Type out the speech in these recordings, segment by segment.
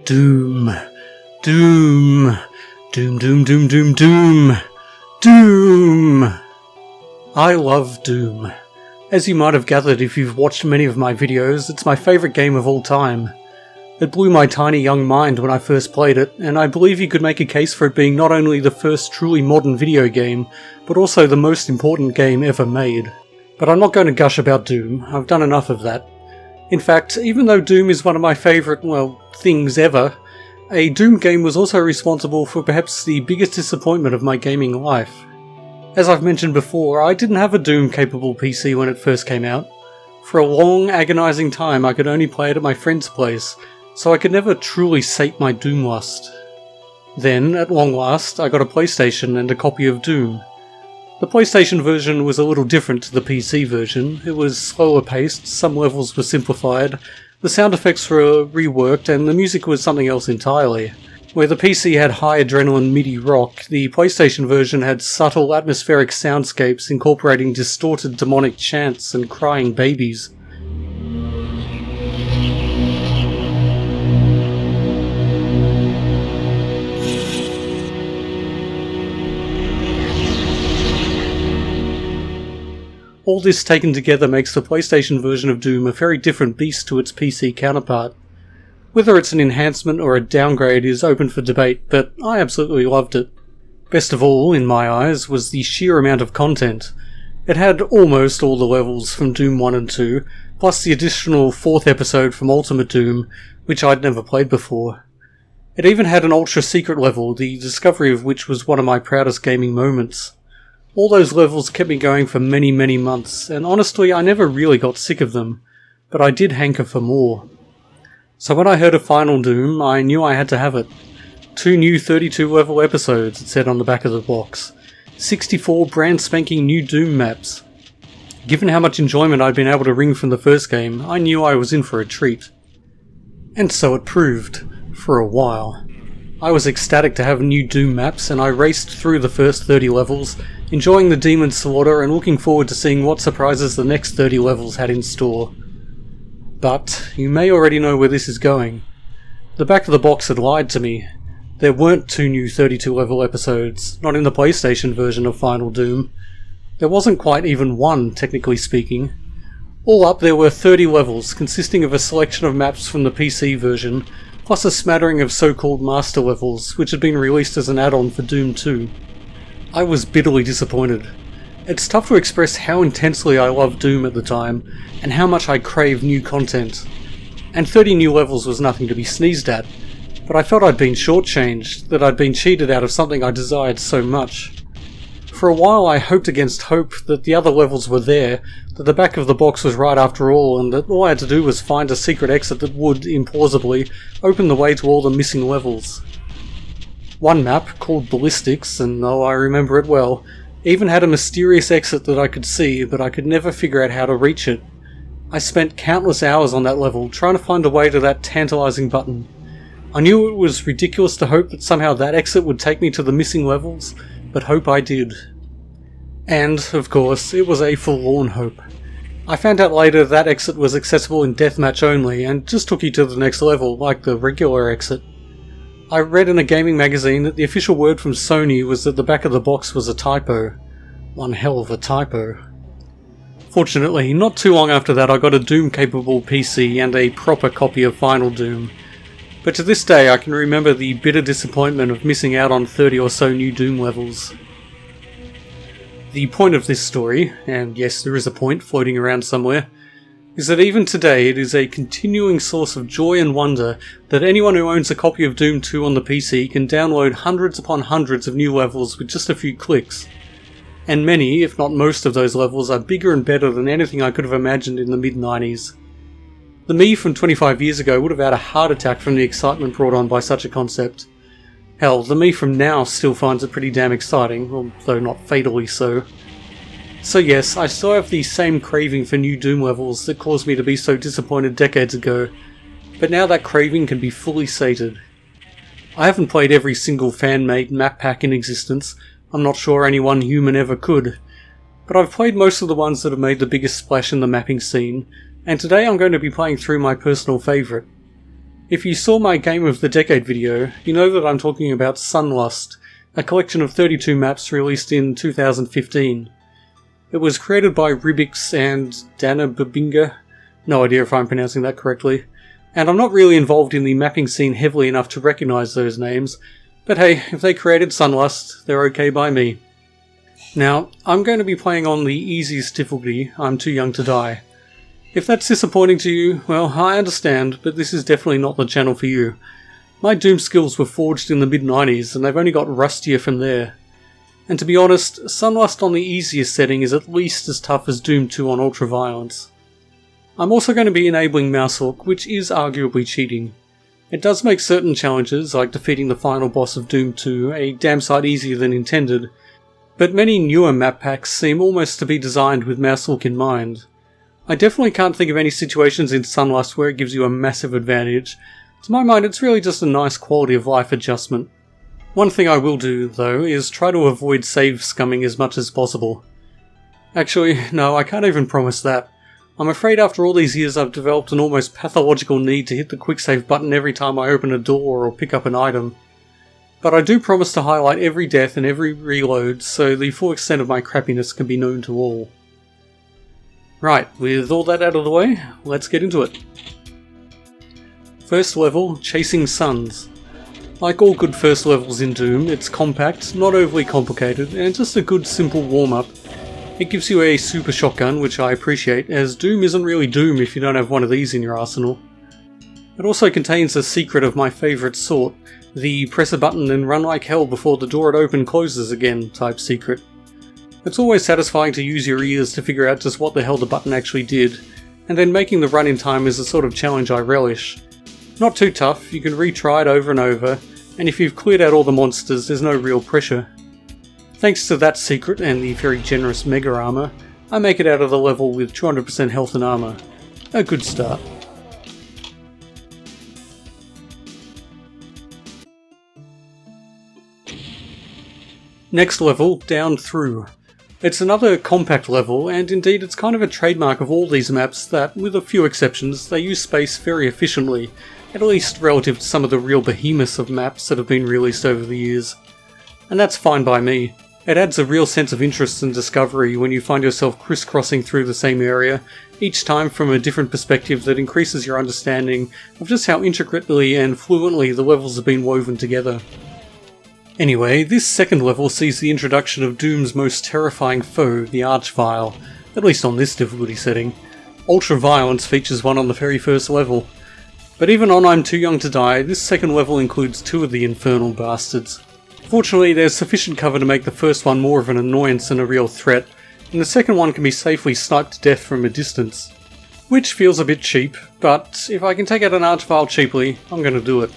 Doom. Doom. Doom, doom, doom, doom, doom. Doom! I love Doom. As you might have gathered if you've watched many of my videos, it's my favourite game of all time. It blew my tiny young mind when I first played it, and I believe you could make a case for it being not only the first truly modern video game, but also the most important game ever made. But I'm not going to gush about Doom, I've done enough of that. In fact, even though Doom is one of my favourite, things ever, a Doom game was also responsible for perhaps the biggest disappointment of my gaming life. As I've mentioned before, I didn't have a Doom-capable PC when it first came out. For a long, agonising time I could only play it at my friend's place, so I could never truly sate my Doom lust. Then, at long last, I got a PlayStation and a copy of Doom. The PlayStation version was a little different to the PC version. It was slower paced, some levels were simplified, the sound effects were reworked, and the music was something else entirely. Where the PC had high adrenaline MIDI rock, the PlayStation version had subtle atmospheric soundscapes incorporating distorted demonic chants and crying babies. All this taken together makes the PlayStation version of Doom a very different beast to its PC counterpart. Whether it's an enhancement or a downgrade is open for debate, but I absolutely loved it. Best of all, in my eyes, was the sheer amount of content. It had almost all the levels from Doom 1 and 2, plus the additional 4th episode from Ultimate Doom, which I'd never played before. It even had an ultra-secret level, the discovery of which was one of my proudest gaming moments. All those levels kept me going for many, many months, and honestly I never really got sick of them, but I did hanker for more. So when I heard of Final Doom, I knew I had to have it. 2 new 32 level episodes, it said on the back of the box. 64 brand spanking new Doom maps. Given how much enjoyment I'd been able to wring from the first game, I knew I was in for a treat. And so it proved, for a while. I was ecstatic to have new Doom maps, and I raced through the first 30 levels, enjoying the demon slaughter and looking forward to seeing what surprises the next 30 levels had in store. But you may already know where this is going. The back of the box had lied to me. There weren't 2 new 32 level episodes, not in the PlayStation version of Final Doom. There wasn't quite even one, technically speaking. All up there were 30 levels, consisting of a selection of maps from the PC version, plus a smattering of so-called master levels, which had been released as an add-on for Doom 2. I was bitterly disappointed. It's tough to express how intensely I loved Doom at the time, and how much I craved new content. And 30 new levels was nothing to be sneezed at, but I felt I'd been shortchanged, that I'd been cheated out of something I desired so much. For a while I hoped against hope that the other levels were there, that the back of the box was right after all, and that all I had to do was find a secret exit that would, implausibly, open the way to all the missing levels. One map, called Ballistics, and oh I remember it well, even had a mysterious exit that I could see, but I could never figure out how to reach it. I spent countless hours on that level, trying to find a way to that tantalizing button. I knew it was ridiculous to hope that somehow that exit would take me to the missing levels, but hope I did. And, of course, it was a forlorn hope. I found out later that exit was accessible in deathmatch only, and just took you to the next level, like the regular exit. I read in a gaming magazine that the official word from Sony was that the back of the box was a typo. One hell of a typo. Fortunately, not too long after that I got a Doom-capable PC and a proper copy of Final Doom. But to this day I can remember the bitter disappointment of missing out on 30 or so new Doom levels. The point of this story, and yes there is a point floating around somewhere, is that even today it is a continuing source of joy and wonder that anyone who owns a copy of Doom 2 on the PC can download hundreds upon hundreds of new levels with just a few clicks. And many, if not most of those levels are bigger and better than anything I could have imagined in the mid-90s. The me from 25 years ago would have had a heart attack from the excitement brought on by such a concept. Hell, the me from now still finds it pretty damn exciting, although not fatally so. So yes, I still have the same craving for new Doom levels that caused me to be so disappointed decades ago, but now that craving can be fully sated. I haven't played every single fan-made map pack in existence. I'm not sure any one human ever could. But I've played most of the ones that have made the biggest splash in the mapping scene, and today I'm going to be playing through my personal favourite. If you saw my Game of the Decade video, you know that I'm talking about Sunlust, a collection of 32 maps released in 2015. It was created by Ribix and Dana Babinga, no idea if I'm pronouncing that correctly, and I'm not really involved in the mapping scene heavily enough to recognise those names, but hey, if they created Sunlust, they're okay by me. Now, I'm going to be playing on the easiest difficulty, I'm Too Young to Die. If that's disappointing to you, well, I understand, but this is definitely not the channel for you. My Doom skills were forged in the mid-90s, and they've only got rustier from there. And to be honest, Sunlust on the easiest setting is at least as tough as Doom 2 on ultraviolence. I'm also going to be enabling mousehook, which is arguably cheating. It does make certain challenges, like defeating the final boss of Doom 2, a damn sight easier than intended, but many newer map packs seem almost to be designed with mousehook in mind. I definitely can't think of any situations in Sunlust where it gives you a massive advantage. To my mind, it's really just a nice quality of life adjustment. One thing I will do, though, is try to avoid save scumming as much as possible. Actually, no, I can't even promise that. I'm afraid after all these years I've developed an almost pathological need to hit the quick save button every time I open a door or pick up an item. But I do promise to highlight every death and every reload so the full extent of my crappiness can be known to all. Right, with all that out of the way, let's get into it. First level, Chasing Suns. Like all good first levels in Doom, it's compact, not overly complicated, and just a good simple warm-up. It gives you a super shotgun, which I appreciate, as Doom isn't really Doom if you don't have one of these in your arsenal. It also contains a secret of my favourite sort, the press a button and run like hell before the door it open closes again type secret. It's always satisfying to use your ears to figure out just what the hell the button actually did, and then making the run in time is the sort of challenge I relish. Not too tough, you can retry it over and over, and if you've cleared out all the monsters there's no real pressure. Thanks to that secret and the very generous Mega Armor, I make it out of the level with 200% health and armor. A good start. Next level, Down Through. It's another compact level, and indeed it's kind of a trademark of all these maps that, with a few exceptions, they use space very efficiently, at least relative to some of the real behemoths of maps that have been released over the years. And that's fine by me. It adds a real sense of interest and discovery when you find yourself crisscrossing through the same area, each time from a different perspective that increases your understanding of just how intricately and fluently the levels have been woven together. Anyway, this second level sees the introduction of Doom's most terrifying foe, the Archvile, at least on this difficulty setting. Ultraviolence features one on the very first level. But even on I'm Too Young to Die, this second level includes two of the infernal bastards. Fortunately, there's sufficient cover to make the first one more of an annoyance than a real threat, and the second one can be safely sniped to death from a distance. Which feels a bit cheap, but if I can take out an Archvile cheaply, I'm gonna do it.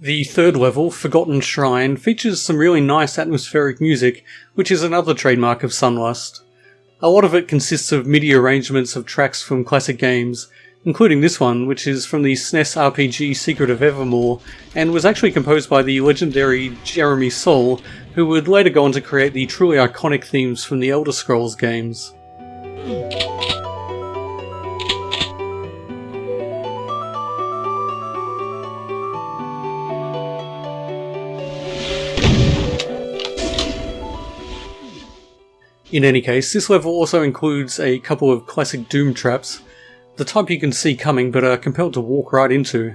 The third level, Forgotten Shrine, features some really nice atmospheric music, which is another trademark of Sunlust. A lot of it consists of MIDI arrangements of tracks from classic games, including this one, which is from the SNES RPG Secret of Evermore, and was actually composed by the legendary Jeremy Soule, who would later go on to create the truly iconic themes from the Elder Scrolls games. In any case, this level also includes a couple of classic Doom traps, the type you can see coming but are compelled to walk right into.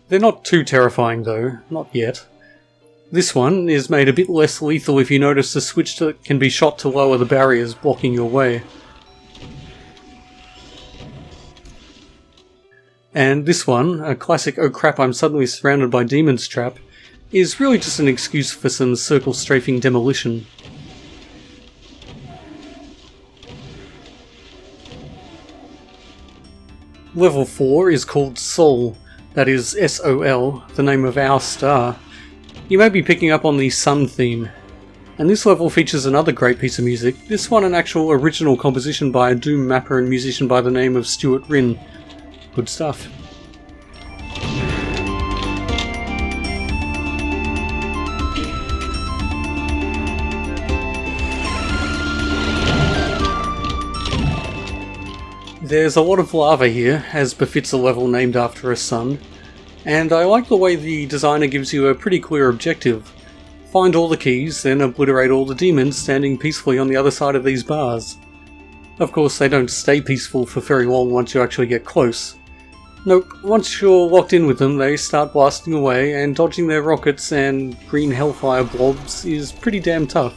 They're not too terrifying though, not yet. This one is made a bit less lethal if you notice the switch that can be shot to lower the barriers blocking your way. And this one, a classic oh crap I'm suddenly surrounded by demons trap, is really just an excuse for some circle strafing demolition. Level 4 is called Sol, that is S-O-L, the name of our star. You may be picking up on the sun theme. And this level features another great piece of music, this one an actual original composition by a Doom mapper and musician by the name of Stuart Rinn. Good stuff. There's a lot of lava here, as befits a level named after a sun, and I like the way the designer gives you a pretty clear objective. Find all the keys, then obliterate all the demons standing peacefully on the other side of these bars. Of course, they don't stay peaceful for very long once you actually get close. Nope, once you're locked in with them, they start blasting away, and dodging their rockets and green hellfire blobs is pretty damn tough.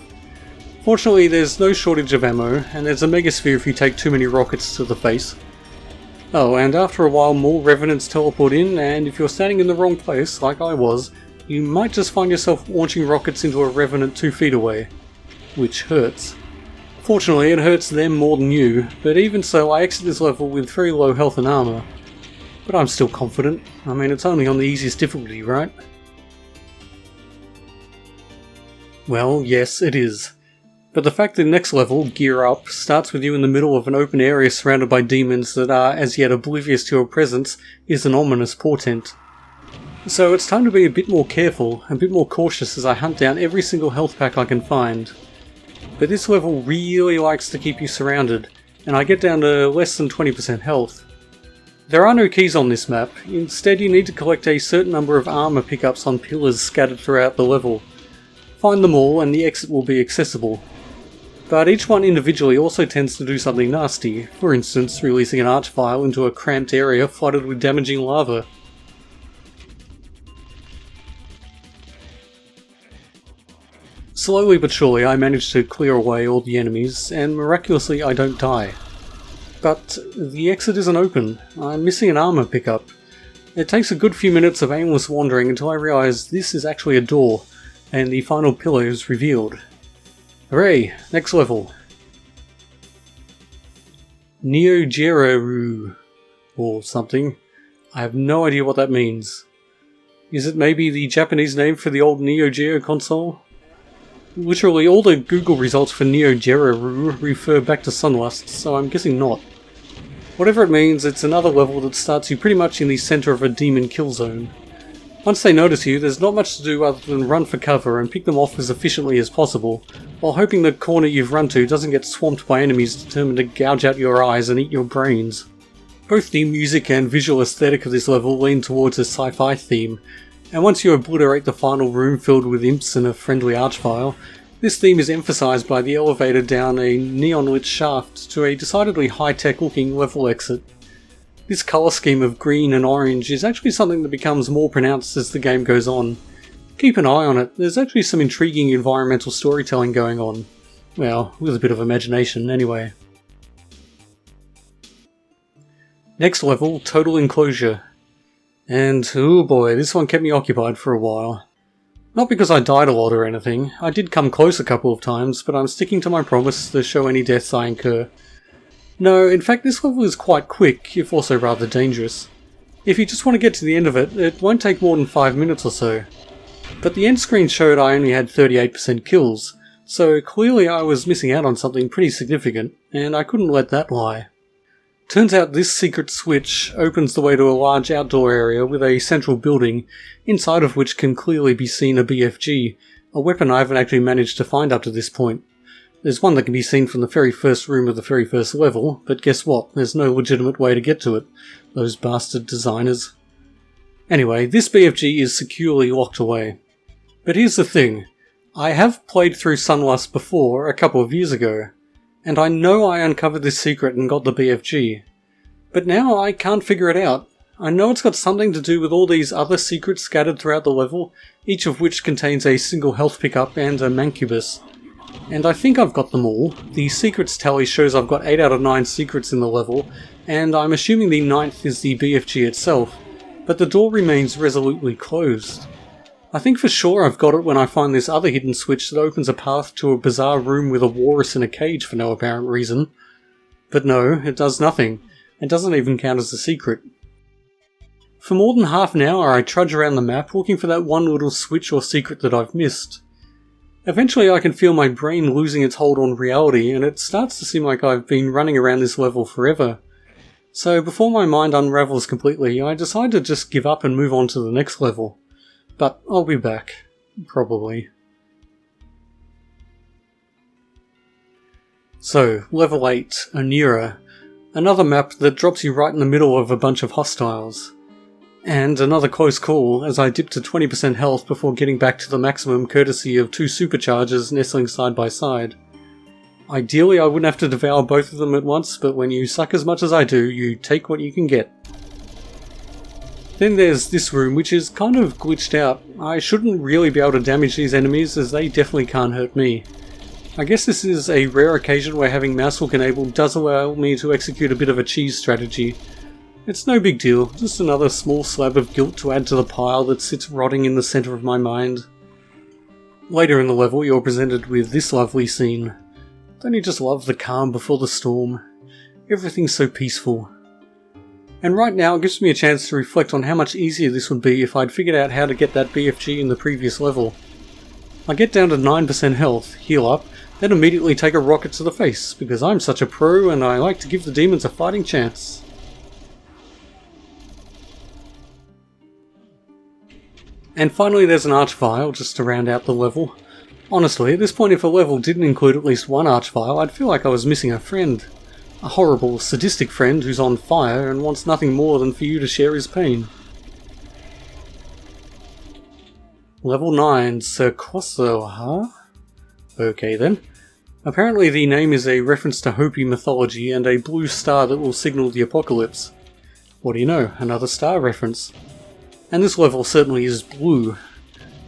Fortunately, there's no shortage of ammo, and there's a megasphere if you take too many rockets to the face. Oh, and after a while more revenants teleport in, and if you're standing in the wrong place, like I was, you might just find yourself launching rockets into a revenant 2 feet away. Which hurts. Fortunately, it hurts them more than you, but even so I exit this level with very low health and armor. But I'm still confident. I mean, it's only on the easiest difficulty, right? Well, yes, it is. But the fact that the next level, Gear Up, starts with you in the middle of an open area surrounded by demons that are as yet oblivious to your presence is an ominous portent. So it's time to be a bit more careful, a bit more cautious as I hunt down every single health pack I can find. But this level really likes to keep you surrounded, and I get down to less than 20% health. There are no keys on this map, instead you need to collect a certain number of armor pickups on pillars scattered throughout the level. Find them all and the exit will be accessible. But each one individually also tends to do something nasty, for instance releasing an archvile into a cramped area flooded with damaging lava. Slowly but surely I manage to clear away all the enemies, and miraculously I don't die. But the exit isn't open. I'm missing an armor pickup. It takes a good few minutes of aimless wandering until I realise this is actually a door, and the final pillar is revealed. Hooray! Next level. Neo-Gereru, or something. I have no idea what that means. Is it maybe the Japanese name for the old Neo Geo console? Literally all the Google results for Neo-Gereru refer back to Sunlust, so I'm guessing not. Whatever it means, it's another level that starts you pretty much in the centre of a demon kill zone. Once they notice you, there's not much to do other than run for cover and pick them off as efficiently as possible, while hoping the corner you've run to doesn't get swamped by enemies determined to gouge out your eyes and eat your brains. Both the music and visual aesthetic of this level lean towards a sci-fi theme, and once you obliterate the final room filled with imps and a friendly archvile, this theme is emphasised by the elevator down a neon-lit shaft to a decidedly high-tech looking level exit. This colour scheme of green and orange is actually something that becomes more pronounced as the game goes on. Keep an eye on it, there's actually some intriguing environmental storytelling going on. Well, with a bit of imagination anyway. Next level, Total Enclosure. And oh boy, this one kept me occupied for a while. Not because I died a lot or anything, I did come close a couple of times, but I'm sticking to my promise to show any deaths I incur. No, in fact this level is quite quick, if also rather dangerous. If you just want to get to the end of it, it won't take more than 5 minutes or so. But the end screen showed I only had 38% kills, so clearly I was missing out on something pretty significant, and I couldn't let that lie. Turns out this secret switch opens the way to a large outdoor area with a central building, inside of which can clearly be seen a BFG, a weapon I haven't actually managed to find up to this point. There's one that can be seen from the very first room of the very first level, but guess what, there's no legitimate way to get to it. Those bastard designers. Anyway, this BFG is securely locked away. But here's the thing, I have played through Sunlust before, a couple of years ago, and I know I uncovered this secret and got the BFG. But now I can't figure it out. I know it's got something to do with all these other secrets scattered throughout the level, each of which contains a single health pickup and a mancubus. And I think I've got them all. The secrets tally shows I've got 8 out of 9 secrets in the level, and I'm assuming the 9th is the BFG itself, but the door remains resolutely closed. I think for sure I've got it when I find this other hidden switch that opens a path to a bizarre room with a walrus in a cage for no apparent reason. But no, it does nothing. It doesn't even count as a secret. For more than half an hour I trudge around the map looking for that one little switch or secret that I've missed. Eventually I can feel my brain losing its hold on reality, and it starts to seem like I've been running around this level forever. So before my mind unravels completely, I decide to just give up and move on to the next level. But I'll be back. Probably. So, level 8, Onira. Another map that drops you right in the middle of a bunch of hostiles. And another close call, as I dipped to 20% health before getting back to the maximum courtesy of 2 superchargers nestling side by side. Ideally I wouldn't have to devour both of them at once, but when you suck as much as I do, you take what you can get. Then there's this room, which is kind of glitched out. I shouldn't really be able to damage these enemies, as they definitely can't hurt me. I guess this is a rare occasion where having mouse hook enabled does allow me to execute a bit of a cheese strategy. It's no big deal, just another small slab of guilt to add to the pile that sits rotting in the centre of my mind. Later in the level you're presented with this lovely scene. Don't you just love the calm before the storm? Everything's so peaceful. And right now it gives me a chance to reflect on how much easier this would be if I'd figured out how to get that BFG in the previous level. I get down to 9% health, heal up, then immediately take a rocket to the face, because I'm such a pro and I like to give the demons a fighting chance. And finally there's an archvile, just to round out the level. Honestly, at this point if a level didn't include at least one archvile, I'd feel like I was missing a friend. A horrible, sadistic friend who's on fire and wants nothing more than for you to share his pain. Level 9, Cercoso, huh? Okay then. Apparently the name is a reference to Hopi mythology and a blue star that will signal the apocalypse. What do you know, another star reference. And this level certainly is blue.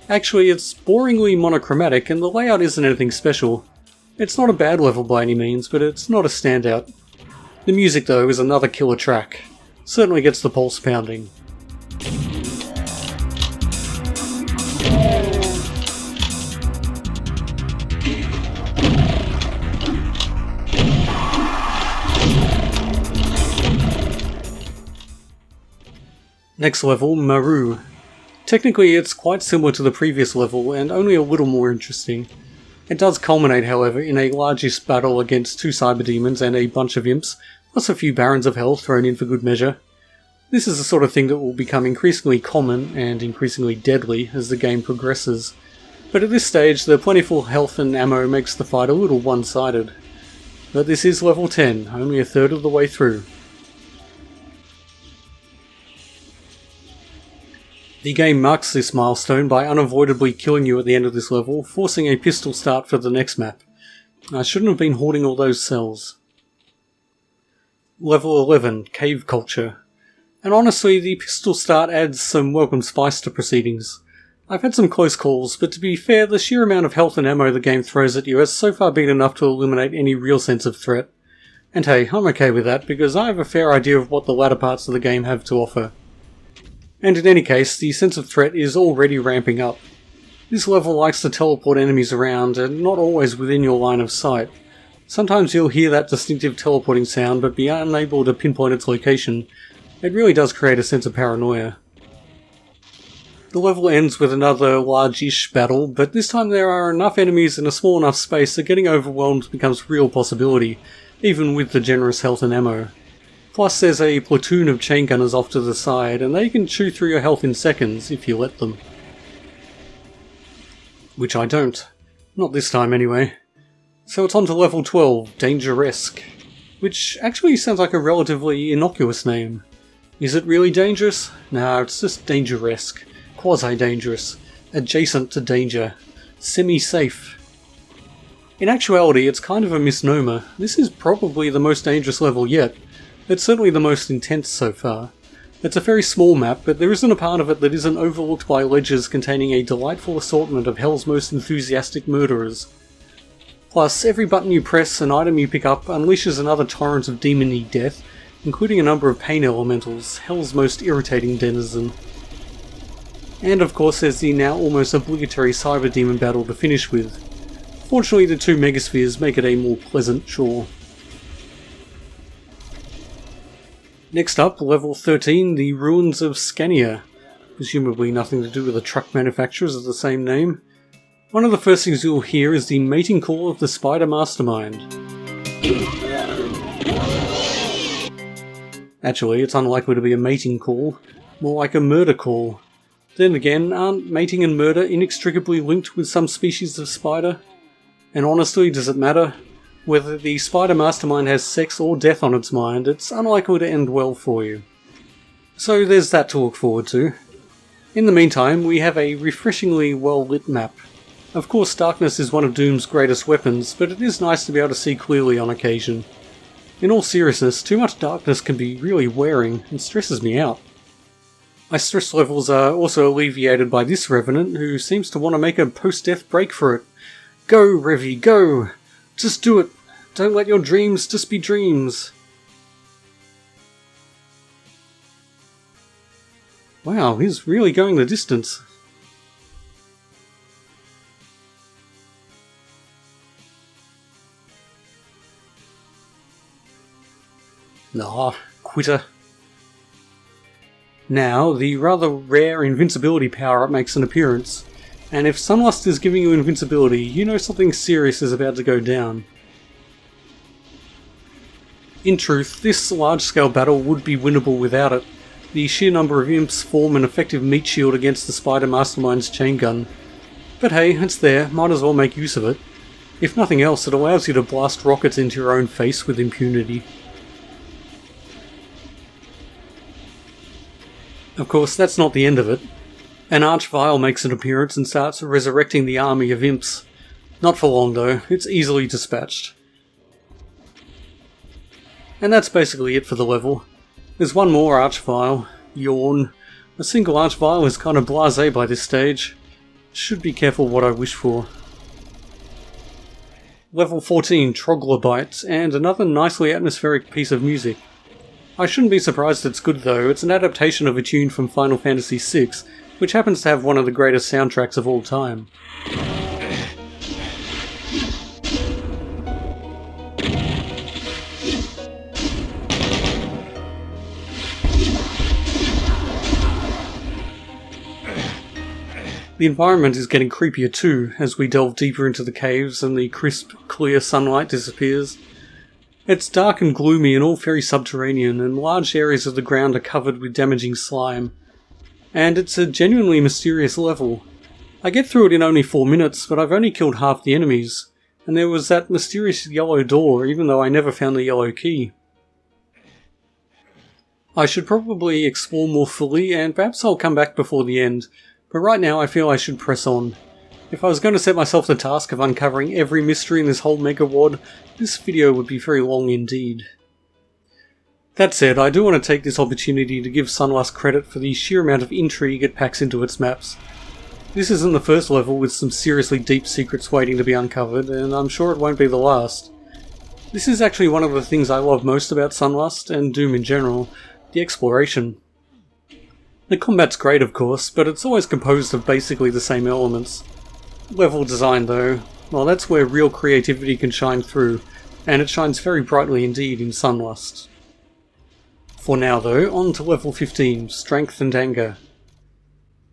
Actually, it's boringly monochromatic and the layout isn't anything special. It's not a bad level by any means, but it's not a standout. The music though is another killer track. Certainly gets the pulse pounding. Next level, Maru. Technically it's quite similar to the previous level and only a little more interesting. It does culminate, however, in a largish battle against 2 cyber demons and a bunch of imps, plus a few barons of health thrown in for good measure. This is the sort of thing that will become increasingly common and increasingly deadly as the game progresses. But at this stage, the plentiful health and ammo makes the fight a little one-sided. But this is level 10, only a third of the way through. The game marks this milestone by unavoidably killing you at the end of this level, forcing a pistol start for the next map. I shouldn't have been hoarding all those cells. Level 11, Cave Culture. And honestly, the pistol start adds some welcome spice to proceedings. I've had some close calls, but to be fair, the sheer amount of health and ammo the game throws at you has so far been enough to eliminate any real sense of threat. And hey, I'm okay with that, because I have a fair idea of what the latter parts of the game have to offer. And in any case, the sense of threat is already ramping up. This level likes to teleport enemies around, and not always within your line of sight. Sometimes you'll hear that distinctive teleporting sound, but be unable to pinpoint its location. It really does create a sense of paranoia. The level ends with another large-ish battle, but this time there are enough enemies in a small enough space that getting overwhelmed becomes a real possibility, even with the generous health and ammo. Plus there's a platoon of chain gunners off to the side, and they can chew through your health in seconds if you let them. Which I don't. Not this time anyway. So it's on to level 12, Dangeresque. Which actually sounds like a relatively innocuous name. Is it really dangerous? No, it's just Dangeresque. Quasi-dangerous. Adjacent to danger. Semi-safe. In actuality, it's kind of a misnomer. This is probably the most dangerous level yet. It's certainly the most intense so far. It's a very small map, but there isn't a part of it that isn't overlooked by ledges containing a delightful assortment of hell's most enthusiastic murderers. Plus, every button you press and item you pick up unleashes another torrent of demon-y death, including a number of pain elementals, hell's most irritating denizen. And of course there's the now almost obligatory cyber demon battle to finish with. Fortunately the 2 megaspheres make it a more pleasant chore. Next up, level 13, the Ruins of Scania. Presumably nothing to do with the truck manufacturers of the same name. One of the first things you'll hear is the mating call of the Spider Mastermind. Actually, it's unlikely to be a mating call, more like a murder call. Then again, aren't mating and murder inextricably linked with some species of spider? And honestly, does it matter? Whether the spider mastermind has sex or death on its mind, it's unlikely to end well for you. So there's that to look forward to. In the meantime, we have a refreshingly well-lit map. Of course, darkness is one of Doom's greatest weapons, but it is nice to be able to see clearly on occasion. In all seriousness, too much darkness can be really wearing and stresses me out. My stress levels are also alleviated by this Revenant, who seems to want to make a post-death break for it. Go, Revy, go! Just do it! Don't let your dreams just be dreams! Wow, he's really going the distance. Nah, quitter. Now, the rather rare invincibility power-up makes an appearance, and if Sunlust is giving you invincibility, you know something serious is about to go down. In truth, this large-scale battle would be winnable without it. The sheer number of imps form an effective meat shield against the Spider Mastermind's chain gun. But hey, it's there, might as well make use of it. If nothing else, it allows you to blast rockets into your own face with impunity. Of course, that's not the end of it. An Archvile makes an appearance and starts resurrecting the army of imps. Not for long though, it's easily dispatched. And that's basically it for the level. There's one more Archvile. Yawn. A single Archvile is kind of blasé by this stage. Should be careful what I wish for. Level 14 Troglodyte, and another nicely atmospheric piece of music. I shouldn't be surprised it's good though, it's an adaptation of a tune from Final Fantasy VI, which happens to have one of the greatest soundtracks of all time. The environment is getting creepier too, as we delve deeper into the caves and the crisp, clear sunlight disappears. It's dark and gloomy and all very subterranean, and large areas of the ground are covered with damaging slime. And it's a genuinely mysterious level. I get through it in only 4 minutes, but I've only killed half the enemies, and there was that mysterious yellow door, even though I never found the yellow key. I should probably explore more fully, and perhaps I'll come back before the end, but right now I feel I should press on. If I was going to set myself the task of uncovering every mystery in this whole Mega WAD, this video would be very long indeed. That said, I do want to take this opportunity to give Sunlust credit for the sheer amount of intrigue it packs into its maps. This isn't the first level with some seriously deep secrets waiting to be uncovered, and I'm sure it won't be the last. This is actually one of the things I love most about Sunlust, and Doom in general, the exploration. The combat's great of course, but it's always composed of basically the same elements. Level design though, well that's where real creativity can shine through, and it shines very brightly indeed in Sunlust. For now though, on to level 15, Strength and Anger.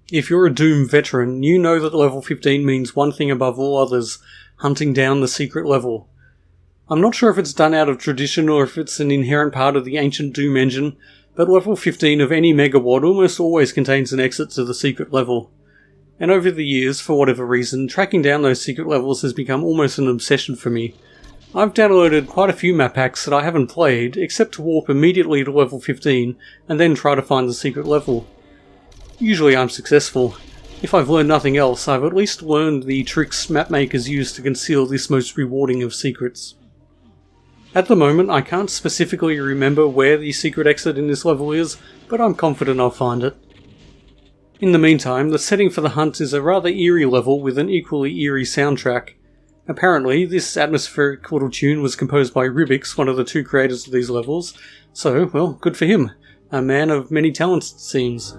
If you're a Doom veteran, you know that level 15 means one thing above all others, hunting down the secret level. I'm not sure if it's done out of tradition or if it's an inherent part of the ancient Doom engine, but level 15 of any Mega WAD almost always contains an exit to the secret level. And over the years, for whatever reason, tracking down those secret levels has become almost an obsession for me. I've downloaded quite a few map packs that I haven't played, except to warp immediately to level 15, and then try to find the secret level. Usually I'm successful. If I've learned nothing else, I've at least learned the tricks mapmakers use to conceal this most rewarding of secrets. At the moment, I can't specifically remember where the secret exit in this level is, but I'm confident I'll find it. In the meantime, the setting for the hunt is a rather eerie level with an equally eerie soundtrack. Apparently, this atmospheric little tune was composed by Rubix, one of the two creators of these levels, so, well, good for him. A man of many talents, it seems.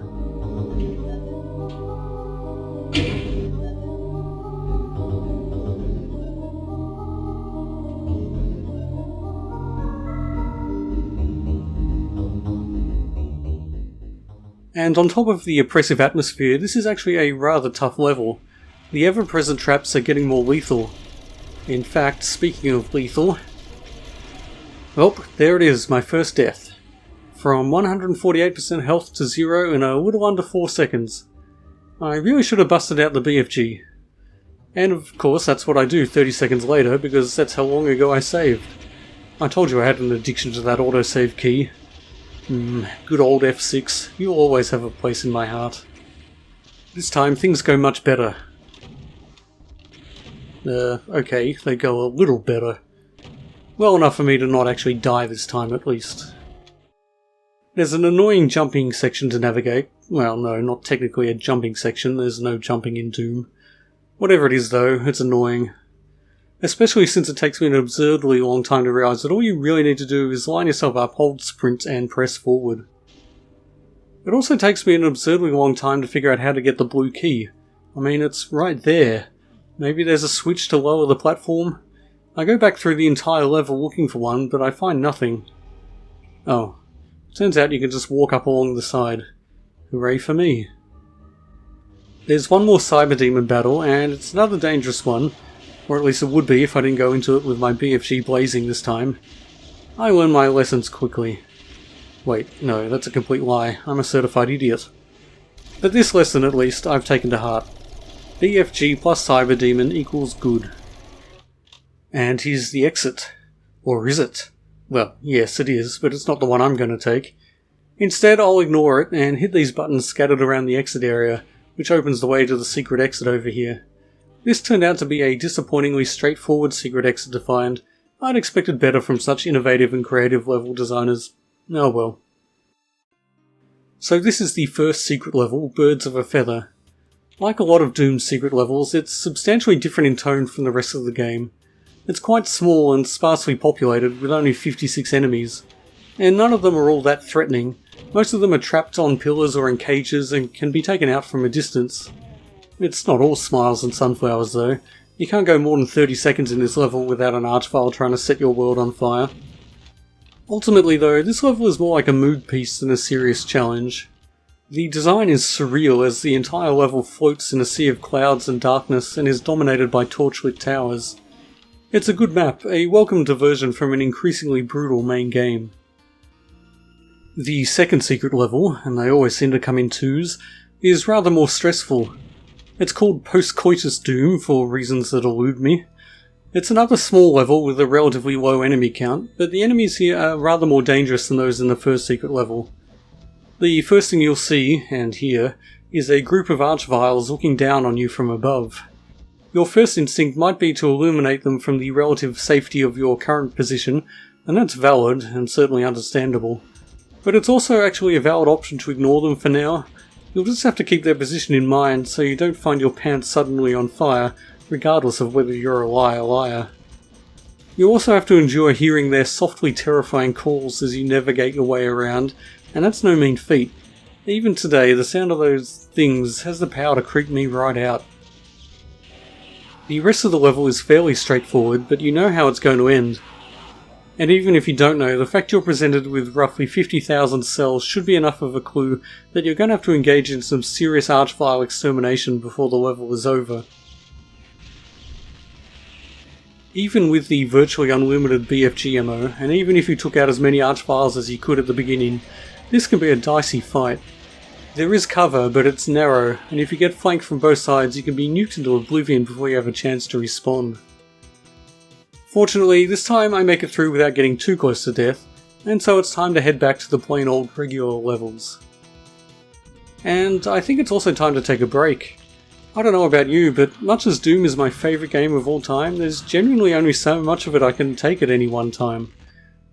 And on top of the oppressive atmosphere, this is actually a rather tough level. The ever-present traps are getting more lethal. In fact, speaking of lethal... well, there it is, my first death. From 148% health to 0 in a little under 4 seconds. I really should have busted out the BFG. And of course that's what I do 30 seconds later, because that's how long ago I saved. I told you I had an addiction to that autosave key. Good old F6, you'll always have a place in my heart. This time things go much better. Okay, they go a little better. Well enough for me to not actually die this time at least. There's an annoying jumping section to navigate. Well, no, not technically a jumping section, there's no jumping in Doom. Whatever it is though, it's annoying. Especially since it takes me an absurdly long time to realise that all you really need to do is line yourself up, hold sprint and press forward. It also takes me an absurdly long time to figure out how to get the blue key. I mean, it's right there. Maybe there's a switch to lower the platform? I go back through the entire level looking for one, but I find nothing. Oh. Turns out you can just walk up along the side. Hooray for me. There's one more Cyber Demon battle, and it's another dangerous one. Or at least it would be if I didn't go into it with my BFG blazing this time. I learn my lessons quickly. Wait, no, that's a complete lie. I'm a certified idiot. But this lesson, at least, I've taken to heart. BFG plus Cyber Demon equals good. And here's the exit. Or is it? Well, yes it is, but it's not the one I'm going to take. Instead, I'll ignore it and hit these buttons scattered around the exit area, which opens the way to the secret exit over here. This turned out to be a disappointingly straightforward secret exit to find. I'd expected better from such innovative and creative level designers. Oh well. So this is the first secret level, Birds of a Feather. Like a lot of Doom's secret levels, it's substantially different in tone from the rest of the game. It's quite small and sparsely populated, with only 56 enemies. And none of them are all that threatening. Most of them are trapped on pillars or in cages and can be taken out from a distance. It's not all smiles and sunflowers though. You can't go more than 30 seconds in this level without an archvile trying to set your world on fire. Ultimately though, this level is more like a mood piece than a serious challenge. The design is surreal as the entire level floats in a sea of clouds and darkness and is dominated by torchlit towers. It's a good map, a welcome diversion from an increasingly brutal main game. The second secret level, and they always seem to come in twos, is rather more stressful. It's called Post-Coitus Doom for reasons that elude me. It's another small level with a relatively low enemy count, but the enemies here are rather more dangerous than those in the first secret level. The first thing you'll see, and hear, is a group of archviles looking down on you from above. Your first instinct might be to illuminate them from the relative safety of your current position, and that's valid and certainly understandable. But it's also actually a valid option to ignore them for now. You'll just have to keep their position in mind so you don't find your pants suddenly on fire, regardless of whether you're a liar. You also have to endure hearing their softly terrifying calls as you navigate your way around, and that's no mean feat. Even today, the sound of those things has the power to creep me right out. The rest of the level is fairly straightforward, but you know how it's going to end. And even if you don't know, the fact you're presented with roughly 50,000 cells should be enough of a clue that you're going to have to engage in some serious archvile extermination before the level is over. Even with the virtually unlimited BFG ammo, and even if you took out as many archviles as you could at the beginning, this can be a dicey fight. There is cover, but it's narrow, and if you get flanked from both sides you can be nuked into oblivion before you have a chance to respawn. Fortunately, this time I make it through without getting too close to death, and so it's time to head back to the plain old regular levels. And I think it's also time to take a break. I don't know about you, but much as Doom is my favourite game of all time, there's genuinely only so much of it I can take at any one time.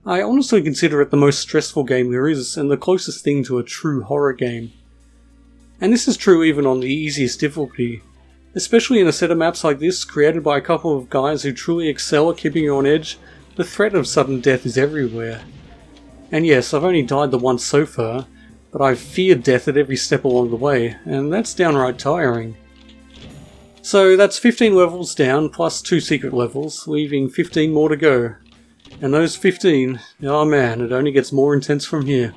I honestly consider it the most stressful game there is, and the closest thing to a true horror game. And this is true even on the easiest difficulty. Especially in a set of maps like this, created by a couple of guys who truly excel at keeping you on edge, the threat of sudden death is everywhere. And yes, I've only died the once so far, but I've feared death at every step along the way, and that's downright tiring. So that's 15 levels down, plus 2 secret levels, leaving 15 more to go. And those 15, oh man, it only gets more intense from here.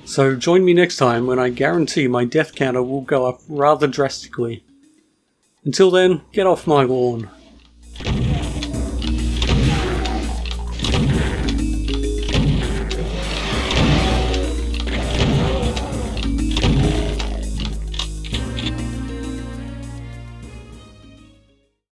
So join me next time when I guarantee my death counter will go up rather drastically. Until then, get off my lawn.